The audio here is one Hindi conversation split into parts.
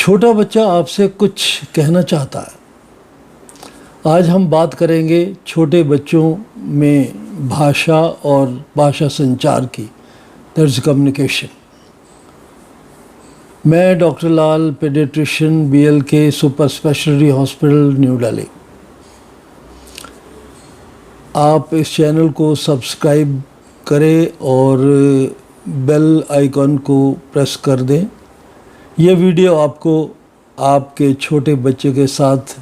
छोटा बच्चा आपसे कुछ कहना चाहता है। आज हम बात करेंगे छोटे बच्चों में भाषा और भाषा संचार की, दैट्स कम्युनिकेशन। मैं doctor Lal, paediatrician, BLK super speciality hospital, New Delhi. आप इस चैनल को सब्सक्राइब करें और बेल आइकॉन को प्रेस कर दें। यह वीडियो आपको आपके छोटे बच्चे के साथ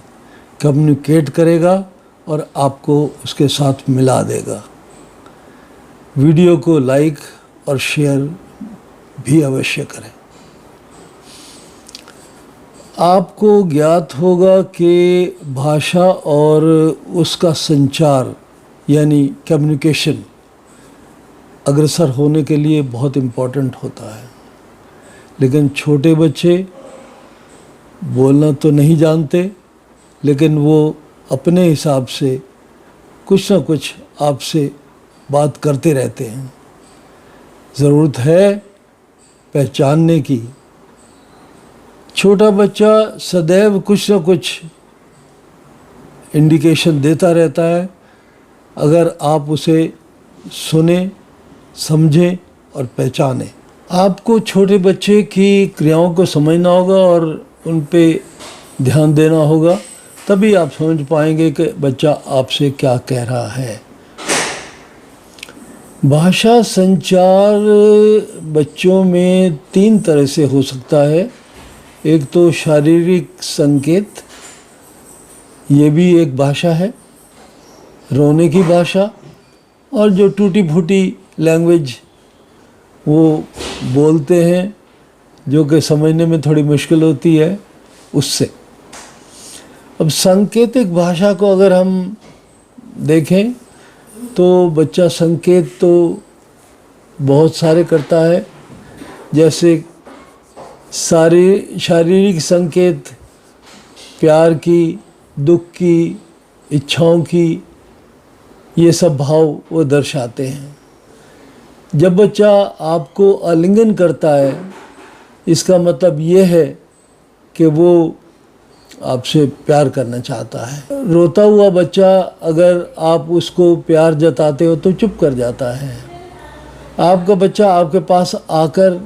कम्युनिकेट करेगा और आपको उसके साथ मिला देगा। वीडियो को लाइक और शेयर भी अवश्य करें। आपको ज्ञात होगा कि भाषा और उसका संचार यानी कम्युनिकेशन अग्रसर होने के लिए बहुत इम्पोर्टेंट होता है, लेकिन छोटे बच्चे बोलना तो नहीं जानते, लेकिन वो अपने हिसाब से कुछ ना कुछ आपसे बात करते रहते हैं। ज़रूरत है पहचानने की। छोटा बच्चा सदैव कुछ ना कुछ इंडिकेशन देता रहता है। अगर आप उसे सुने, समझें और पहचानें। आपको छोटे बच्चे की क्रियाओं को समझना होगा और उन पे ध्यान देना होगा, तभी आप समझ पाएंगे कि बच्चा आपसे क्या कह रहा है। भाषा संचार बच्चों में 3 तरह से हो सकता है। एक तो शारीरिक संकेत, ये भी एक भाषा है, रोने की भाषा, और जो टूटी फूटी लैंग्वेज वो बोलते हैं जो कि समझने में थोड़ी मुश्किल होती है, उससे। अब सांकेतिक भाषा को अगर हम देखें तो बच्चा संकेत तो बहुत सारे करता है, जैसे शारीरिक संकेत प्यार की, दुख की, इच्छाओं की, ये सब भाव वो दर्शाते हैं। जब बच्चा आपको आलिंगन करता है, इसका मतलब ये है कि वो आपसे प्यार करना चाहता है। रोता हुआ बच्चा अगर आप उसको प्यार जताते हो तो चुप कर जाता है। आपका बच्चा आपके पास आकर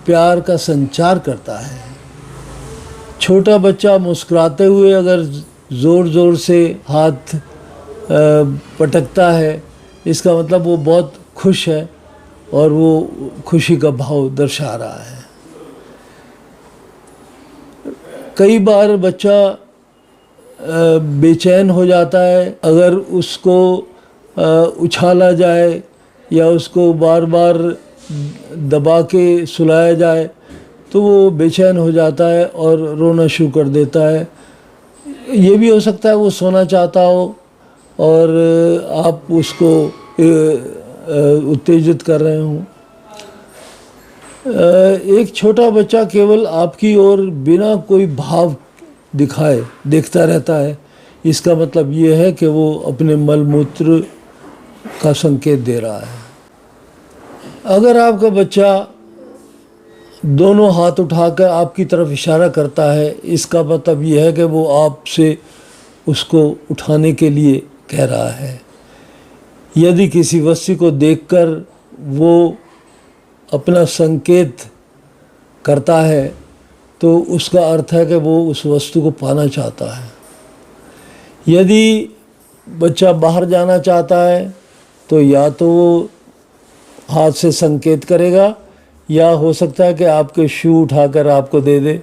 प्यार का संचार करता है। छोटा बच्चा मुस्कुराते हुए अगर ज़ोर ज़ोर से हाथ पटकता है, इसका मतलब वो बहुत खुश है और वो खुशी का भाव दर्शा रहा है। कई बार बच्चा बेचैन हो जाता है, अगर उसको उछाला जाए या उसको बार बार दबा के सुलाया जाए तो वो बेचैन हो जाता है और रोना शुरू कर देता है। ये भी हो सकता है वो सोना चाहता हो और आप उसको उत्तेजित कर रहे हों। एक छोटा बच्चा केवल आपकी ओर बिना कोई भाव दिखाए देखता रहता है, इसका मतलब ये है कि वो अपने मल मूत्र का संकेत दे रहा है। अगर आपका बच्चा दोनों हाथ उठाकर आपकी तरफ इशारा करता है, इसका मतलब ये है कि वो आपसे उसको उठाने के लिए कह रहा है। यदि किसी वस्तु को देखकर वो अपना संकेत करता है तो उसका अर्थ है कि वो उस वस्तु को पाना चाहता है। यदि बच्चा बाहर जाना चाहता है तो या तो वो हाथ से संकेत करेगा, या हो सकता है कि आपके शू उठाकर आपको दे दे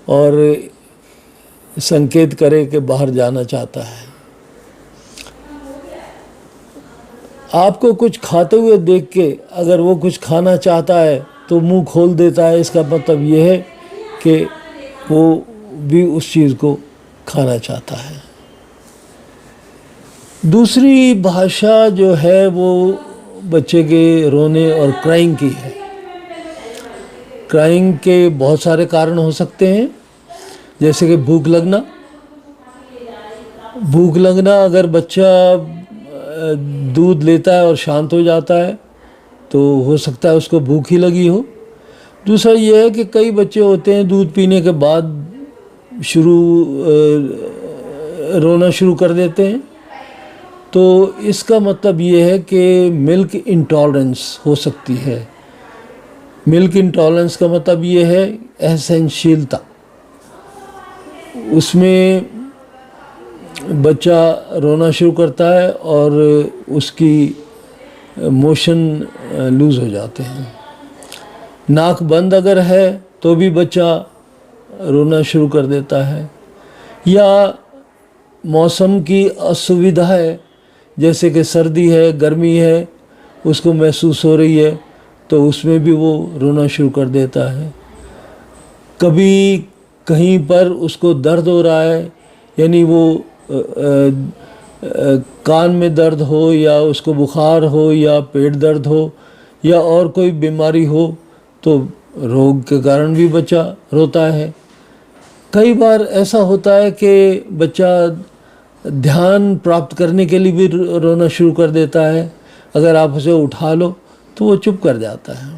और संकेत करे कि बाहर जाना चाहता है। आपको कुछ खाते हुए देख के अगर वो कुछ खाना चाहता है तो मुंह खोल देता है, इसका मतलब ये है कि वो भी उस चीज़ को खाना चाहता है। दूसरी भाषा जो है वो बच्चे के रोने और क्राइंग की है। क्राइंग के बहुत सारे कारण हो सकते हैं, जैसे कि भूख लगना। भूख लगना, अगर बच्चा दूध लेता है और शांत हो जाता है तो हो सकता है उसको भूख ही लगी हो। दूसरा ये है कि कई बच्चे होते हैं दूध पीने के बाद रोना शुरू कर देते हैं, तो इसका मतलब ये है कि मिल्क इंटॉलरेंस हो सकती है। मिल्क इंटॉलरेंस का मतलब ये है असहनशीलता। उसमें बच्चा रोना शुरू करता है और उसकी मोशन लूज़ हो जाते हैं। नाक बंद अगर है तो भी बच्चा रोना शुरू कर देता है, या मौसम की असुविधा है, जैसे कि सर्दी है, गर्मी है, उसको महसूस हो रही है, तो उसमें भी वो रोना शुरू कर देता है। कभी कहीं पर उसको दर्द हो रहा है, यानी वो कान में दर्द हो, या उसको बुखार हो, या पेट दर्द हो, या और कोई बीमारी हो, तो रोग के कारण भी बच्चा रोता है। कई बार ऐसा होता है कि बच्चा ध्यान प्राप्त करने के लिए भी रोना शुरू कर देता है। अगर आप उसे उठा लो तो वो चुप कर जाता है।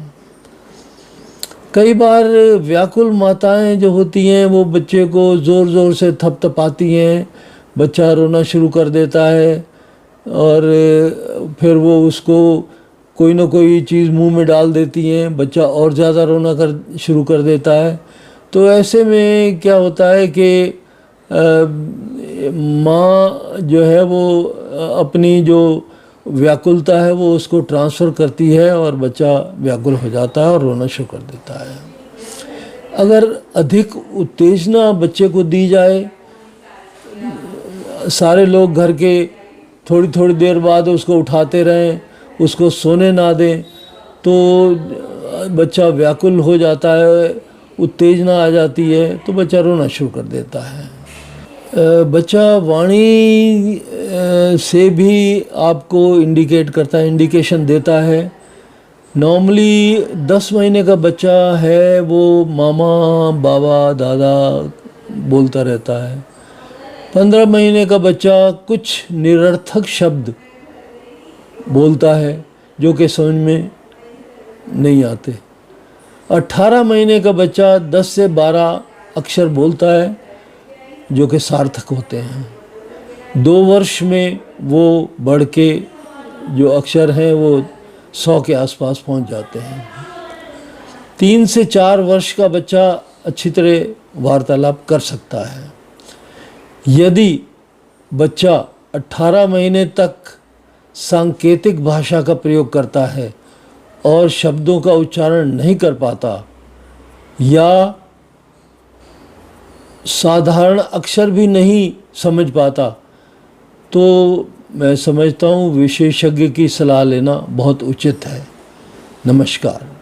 कई बार व्याकुल माताएं जो होती हैं वो बच्चे को ज़ोर ज़ोर से थपथपाती हैं, बच्चा रोना शुरू कर देता है, और फिर वो उसको कोई ना कोई चीज़ मुंह में डाल देती हैं, बच्चा और ज़्यादा रोना शुरू कर देता है। तो ऐसे में क्या होता है कि माँ जो है वो अपनी जो व्याकुलता है वो उसको ट्रांसफ़र करती है, और बच्चा व्याकुल हो जाता है और रोना शुरू कर देता है। अगर अधिक उत्तेजना बच्चे को दी जाए, सारे लोग घर के थोड़ी थोड़ी देर बाद उसको उठाते रहें, उसको सोने ना दें, तो बच्चा व्याकुल हो जाता है, उत्तेजना आ जाती है, तो बच्चा रोना शुरू कर देता है। बच्चा वाणी से भी आपको इंडिकेट करता है, इंडिकेशन देता है। नॉर्मली 10 महीने का बच्चा है वो मामा, बाबा, दादा बोलता रहता है। 15 महीने का बच्चा कुछ निरर्थक शब्द बोलता है जो कि समझ में नहीं आते। 18 महीने का बच्चा 10 से 12 अक्षर बोलता है जो कि सार्थक होते हैं। 2 वर्ष में वो बढ़ के जो अक्षर हैं वो 100 के आसपास पहुंच जाते हैं। 3 से 4 वर्ष का बच्चा अच्छी तरह वार्तालाप कर सकता है। यदि बच्चा 18 महीने तक सांकेतिक भाषा का प्रयोग करता है और शब्दों का उच्चारण नहीं कर पाता, या साधारण अक्षर भी नहीं समझ पाता, तो मैं समझता हूँ विशेषज्ञ की सलाह लेना बहुत उचित है। नमस्कार।